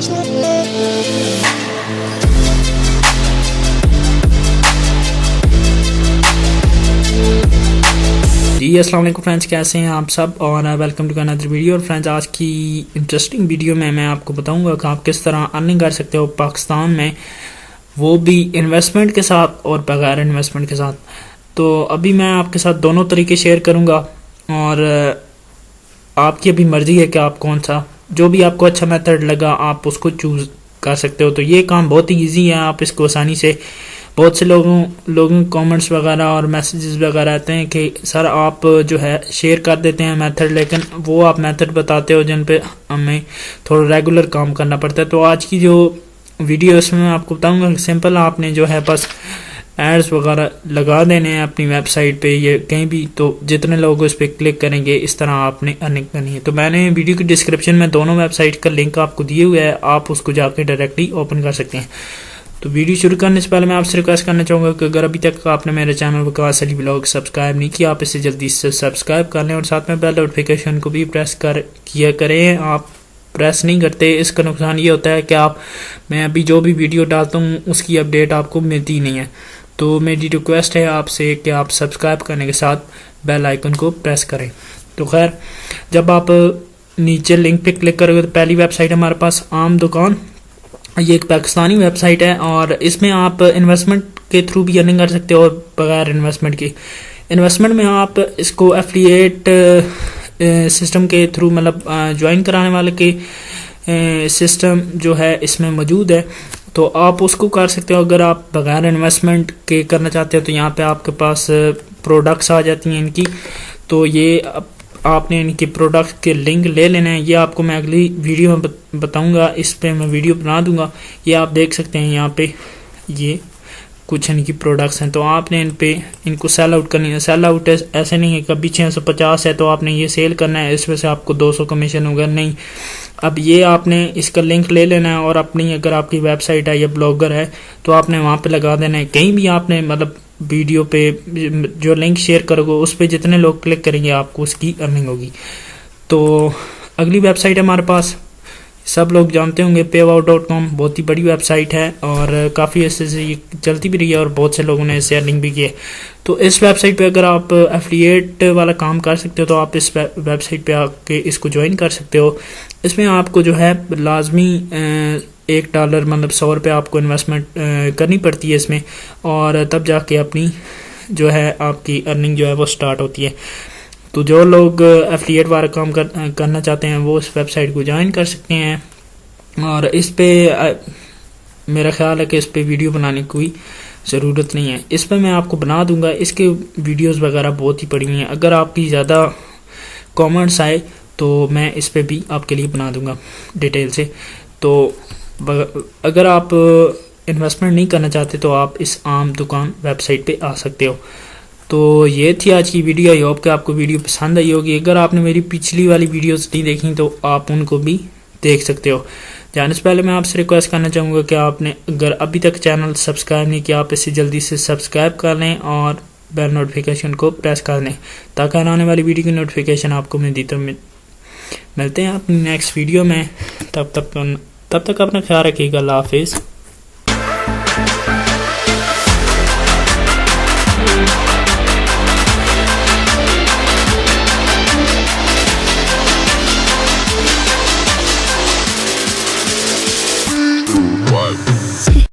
जी अस्सलाम वालेकुम फ्रेंड्स, कैसे हैं आप सब और वेलकम टू अनदर वीडियो। और फ्रेंड्स, आज की इंटरेस्टिंग वीडियो में मैं आपको बताऊंगा कि आप किस तरह अर्निंग कर सकते हो पाकिस्तान में, वो भी इन्वेस्टमेंट के साथ और बगैर इन्वेस्टमेंट के साथ। तो अभी मैं आपके साथ दोनों तरीके शेयर करूंगा और आपकी अभी मर्जी है कि आप कौन सा, जो भी आपको अच्छा मेथड लगा आप उसको चूज़ कर सकते हो। तो ये काम बहुत ही ईजी है, आप इसको आसानी से, बहुत से लोगों कमेंट्स वगैरह और मैसेजेस वगैरह आते हैं कि सर आप जो है शेयर कर देते हैं मेथड, लेकिन वो आप मेथड बताते हो जिन पे हमें थोड़ा रेगुलर काम करना पड़ता है। तो आज की जो वीडियो इसमें मैं आपको बताऊंगा कि सिंपल आपने जो है बस एड्स वगैरह लगा देने हैं अपनी वेबसाइट पे या कहीं भी, तो जितने लोग उस पर क्लिक करेंगे इस तरह आपने अर्निंग करनी है। तो मैंने वीडियो की डिस्क्रिप्शन में दोनों वेबसाइट का लिंक आपको दिए हुए है, आप उसको जाके डायरेक्टली ओपन कर सकते हैं। तो वीडियो शुरू करने से पहले मैं आपसे रिक्वेस्ट करना चाहूँगा कि अगर अभी तक आपने मेरे channel Waqas Ali blog subscribe नहीं किया, आप इसे जल्दी से सब्सक्राइब कर लें और साथ में बेल नोटिफिकेशन को भी प्रेस किया करें। आप प्रेस नहीं करते, इसका नुकसान ये होता है कि मैं अभी जो भी वीडियो डालता हूँ उसकी अपडेट आपको मिलती नहीं है। तो मेरी रिक्वेस्ट है आपसे कि आप सब्सक्राइब करने के साथ बेल आइकन को प्रेस करें। तो खैर, जब आप नीचे लिंक पे क्लिक करोगे तो पहली वेबसाइट हमारे पास आम दुकान, ये एक पाकिस्तानी वेबसाइट है और इसमें आप इन्वेस्टमेंट के थ्रू भी अर्निंग कर सकते हो और बगैर इन्वेस्टमेंट की। इन्वेस्टमेंट में आप इसको एफिलिएट सिस्टम के थ्रू, मतलब ज्वाइन कराने वाले के सिस्टम जो है इसमें मौजूद है, तो आप उसको कर सकते हो। अगर आप बगैर इन्वेस्टमेंट के करना चाहते हो तो यहाँ पे आपके पास प्रोडक्ट्स आ जाती हैं इनकी। तो ये आपने इनके प्रोडक्ट के लिंक ले लेना है, ये आपको मैं अगली वीडियो में बताऊंगा, इस पे मैं वीडियो बना दूंगा। ये आप देख सकते हैं यहाँ पे ये कुछ इनकी प्रोडक्ट्स हैं, तो आपने इनको सेल आउट करनी है। सेल आउट ऐसे नहीं है कभी 650 है तो आपने ये सेल करना है, इसमें से आपको 200 कमीशन होगा, नहीं। अब ये आपने इसका लिंक ले लेना है और अपनी, अगर आपकी वेबसाइट है या ब्लॉगर है तो आपने वहाँ पे लगा देना है। कहीं भी आपने, मतलब वीडियो पे जो लिंक शेयर करोगे उस पर जितने लोग क्लिक करेंगे आपको उसकी अर्निंग होगी। तो अगली वेबसाइट है हमारे पास, सब लोग जानते होंगे, payout.com, बहुत ही बड़ी वेबसाइट है और काफ़ी ऐसे से ये चलती भी रही है और बहुत से लोगों ने इससे अर्निंग भी की है। तो इस वेबसाइट पे अगर आप एफिलिएट वाला काम कर सकते हो तो आप इस वेबसाइट पे आके इसको ज्वाइन कर सकते हो। इसमें आपको जो है लाजमी $1, मतलब $100 आपको इन्वेस्टमेंट करनी पड़ती है इसमें, और तब जाके अपनी जो है आपकी अर्निंग जो है वो स्टार्ट होती है। तो जो लोग एफिलिएट वाला काम करना चाहते हैं वो इस वेबसाइट को ज्वाइन कर सकते हैं। और इस पे मेरा ख्याल है कि इस पे वीडियो बनाने की कोई ज़रूरत नहीं है, इस पे मैं आपको बना दूंगा। इसके वीडियोस वगैरह बहुत ही पड़ी हैं, अगर आपकी ज़्यादा कमेंट्स आए तो मैं इस पे भी आपके लिए बना दूंगा डिटेल से। तो अगर आप इन्वेस्टमेंट नहीं करना चाहते तो आप इस आम दुकान वेबसाइट पे आ सकते हो। तो ये थी आज की वीडियो, आई होप कि आपको वीडियो पसंद आई होगी। अगर आपने मेरी पिछली वाली वीडियोस नहीं देखी तो आप उनको भी देख सकते हो। जाने से पहले मैं आपसे रिक्वेस्ट करना चाहूँगा कि आपने अगर अभी तक चैनल सब्सक्राइब नहीं किया, आप इसे जल्दी से सब्सक्राइब कर लें और बेल नोटिफिकेशन को प्रेस कर लें ताकि आने वाली वीडियो की नोटिफिकेशन आपको मिलती। तो मिलते हैं अपनी नेक्स्ट वीडियो में, तब तक अपना ख्याल रखिएगा। अल्लाह हाफिज़।